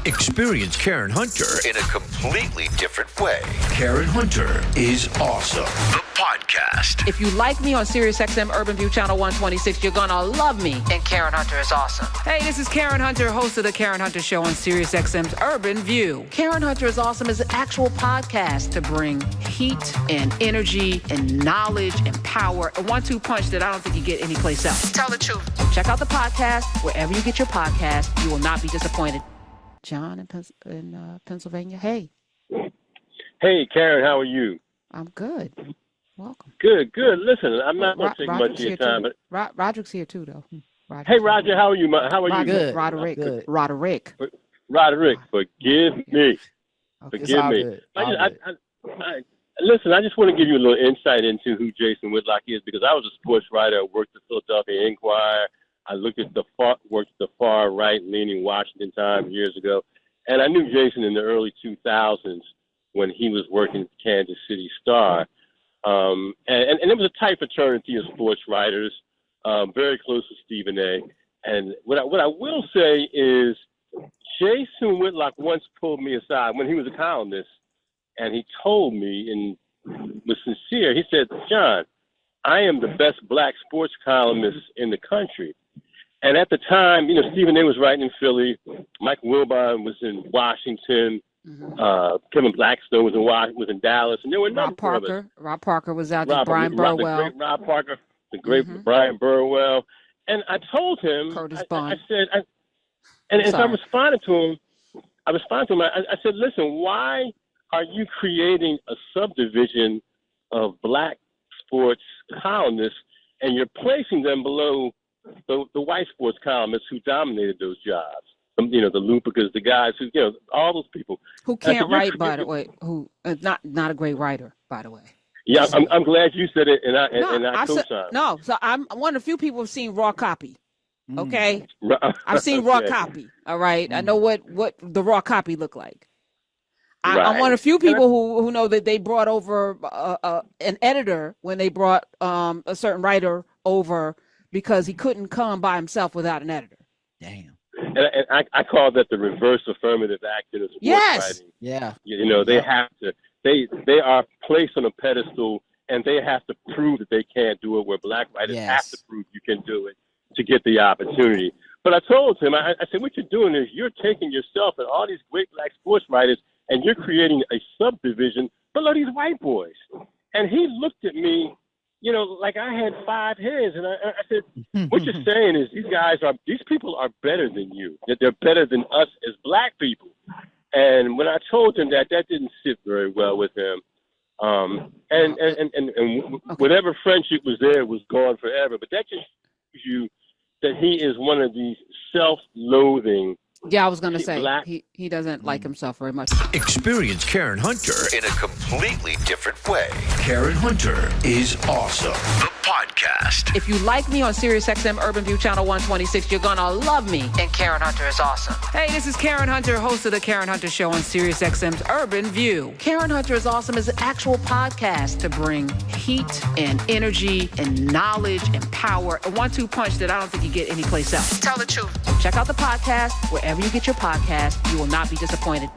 Experience Karen Hunter in a completely different way. Karen Hunter is awesome. The podcast. If you like me on SiriusXM Urban View Channel 126, you're gonna love me. And Karen Hunter is awesome. Hey, this is Karen Hunter, host of the Karen Hunter Show on SiriusXM's Urban View. Karen Hunter is awesome is an actual podcast to bring heat and energy and knowledge and power. A 1-2 punch that I don't think you get anyplace else. Tell the truth. Check out the podcast wherever you get your podcast. You will not be disappointed. John in Pennsylvania. Hey. Hey, Karen, how are you? I'm good. Welcome. Good. Listen, I'm not going to take much of your time, but Roderick's here too, though. Hey, Roger, how are you? How are you? Good. Roderick. Roderick, forgive me. Okay. Forgive me. Listen, I just want to give you a little insight into who Jason Whitlock is, because I was a sports writer. I worked at the Philadelphia Inquirer. I worked at the far right-leaning Washington Times years ago, and I knew Jason in the early 2000s when he was working at the Kansas City Star. And it was a tight fraternity of sports writers, very close to Stephen A. And what I will say is Jason Whitlock once pulled me aside when he was a columnist, and he told me, and was sincere, he said, "John, I am the best black sports columnist in the country." And at the time, Stephen A. was writing in Philly, Mike Wilbon was in Washington, Kevin Blackstone was in Dallas, and there were Rob Parker was out there, Brian Burwell. The great Rob Parker, the great Brian Burwell. And I told him, Curtis Bond. I said, as I responded to him, I said, listen, why are you creating a subdivision of black sports columnists, and you're placing them below the white sports columnists who dominated those jobs? The Lupicas, the guys who, all those people who can't write, by the way, who not a great writer, by the way. Yeah, I'm glad you said it, and I co-signed. No, so I'm one of the few people who've seen raw copy. Okay, I've seen raw copy. All right, I know what the raw copy looked like. I'm one of the few people who know that they brought over an editor when they brought a certain writer over because he couldn't come by himself without an editor. Damn. And I call that the reverse affirmative action of sports writing. Yeah. They have to. They are placed on a pedestal, and they have to prove that they can't do it. Where black writers have to prove you can do it to get the opportunity. But I told him, I said, what you're doing is you're taking yourself and all these great black sports writers, and you're creating a subdivision below these white boys. And he looked at me, like I had 5 heads. And I said, what you're saying is these people are better than you, that they're better than us as black people. And when I told him that didn't sit very well with him. Whatever friendship was there was gone forever. But that just shows you that he is one of these self-loathing. Yeah, I was going to say, he doesn't like himself very much. Experience Karen Hunter in a completely different way. Karen Hunter is awesome. The podcast. If you like me on SiriusXM Urban View Channel 126, you're gonna love me. And Karen Hunter is awesome. Hey, this is Karen Hunter, host of the Karen Hunter Show on SiriusXM's Urban View. Karen Hunter is awesome is an actual podcast to bring heat and energy and knowledge and power. A 1-2 punch that I don't think you get anyplace else. Tell the truth. Check out the podcast wherever you get your podcast. You will not be disappointed.